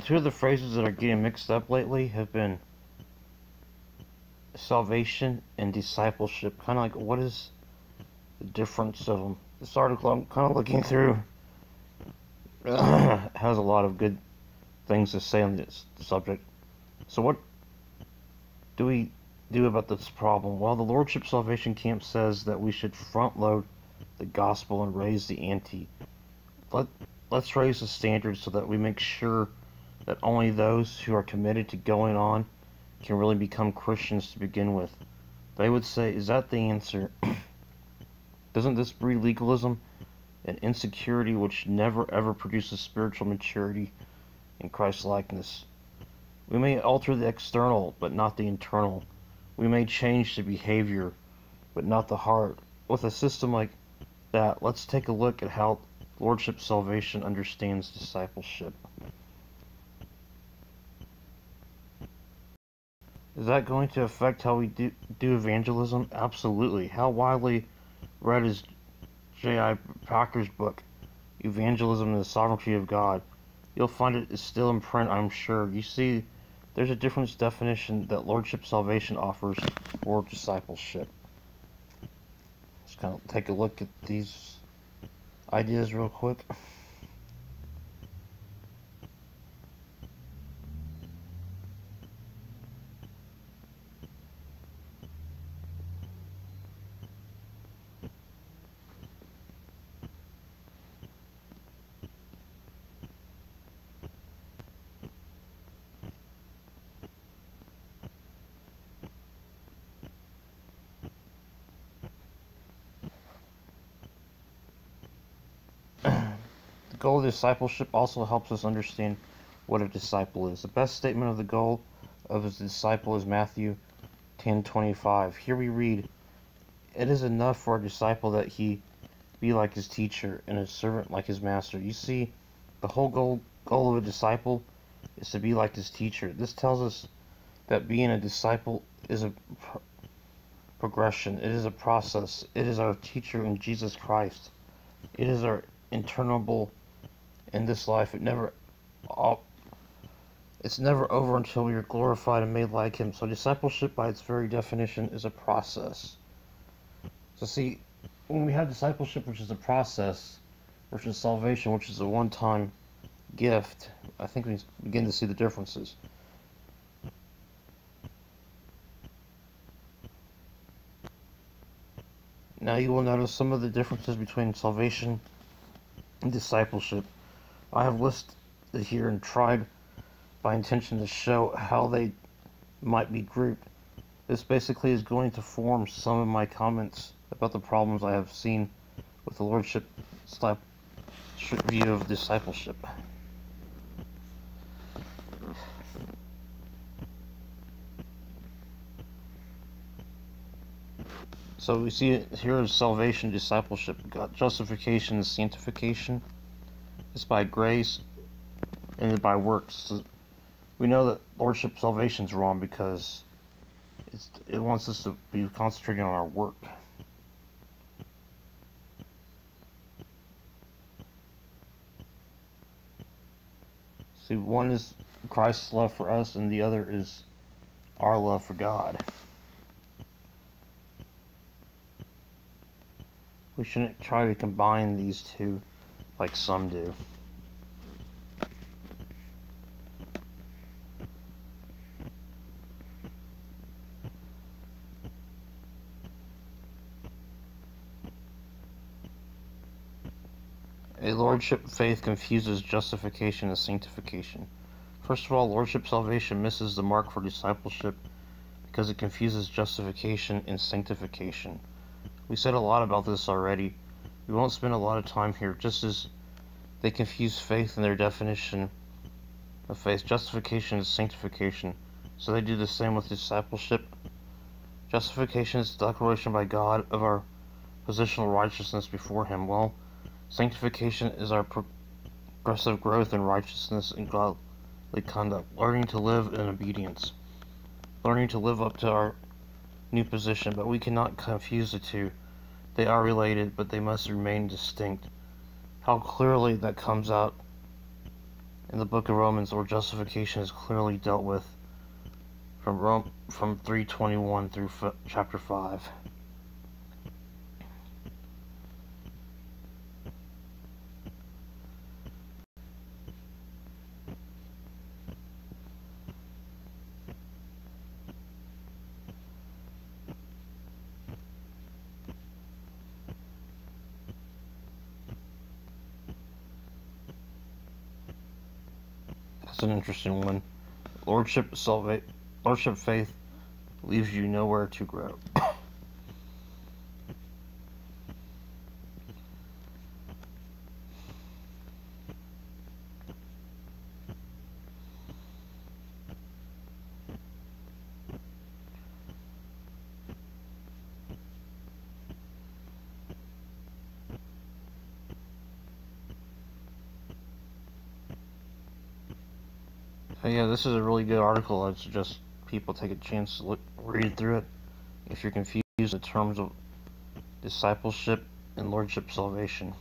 Two of the phrases that are getting mixed up lately have been salvation and discipleship. Kind of like, what is the difference of them? This article I'm kind of looking through has a lot of good things to say on this subject. So what do we do about this problem? Well, the Lordship Salvation Camp says that we should front load the gospel and raise the ante. Let's raise the standards so that we make sure that only those who are committed to going on can really become Christians to begin with. They would say, is that the answer? Doesn't this breed legalism and insecurity which never ever produces spiritual maturity in Christ's likeness? We may alter the external, but not the internal. We may change the behavior, but not the heart. With a system like that, let's take a look at how Lordship Salvation understands discipleship. Is that going to affect how we do evangelism? Absolutely. How widely read is J.I. Packer's book, Evangelism and the Sovereignty of God? You'll find it is still in print, I'm sure. You see, there's a different definition that Lordship Salvation offers for discipleship. Let's kind of take a look at these ideas real quick. The goal of discipleship also helps us understand what a disciple is. The best statement of the goal of a disciple is Matthew 10:25. Here we read, "It is enough for a disciple that he be like his teacher and a servant like his master." You see, the whole goal of a disciple is to be like his teacher. This tells us that being a disciple is a progression. It is a process. It is our teacher in Jesus Christ. It is our internal in this life. It's never over until we are glorified and made like him. So discipleship, by its very definition, is a process. So see, when we have discipleship, which is a process, versus salvation, which is a one-time gift, I think we begin to see the differences. Now you will notice some of the differences between salvation and discipleship. I have listed here and tried by intention to show how they might be grouped. This basically is going to form some of my comments about the problems I have seen with the Lordship view of discipleship. So we see it here as salvation, discipleship. God, justification and sanctification is by grace and by works. So we know that Lordship salvation is wrong because it wants us to be concentrating on our work. See, one is Christ's love for us, and the other is our love for God. We shouldn't try to combine these two like some do. A Lordship faith confuses justification and sanctification. First of all, Lordship salvation misses the mark for discipleship because it confuses justification and sanctification. We said a lot about this already. We won't spend a lot of time here, just as they confuse faith in their definition of faith. Justification is sanctification, so they do the same with discipleship. Justification is the declaration by God of our positional righteousness before Him. Well, sanctification is our progressive growth in righteousness and godly conduct, learning to live in obedience, learning to live up to our new position, but we cannot confuse the two. They are related, but they must remain distinct. How clearly that comes out in the book of Romans, where justification is clearly dealt with from 3:21 through chapter 5. That's an interesting one. Lordship faith leaves you nowhere to grow. Yeah, this is a really good article. I suggest people take a chance to read through it if you're confused in terms of discipleship and lordship salvation.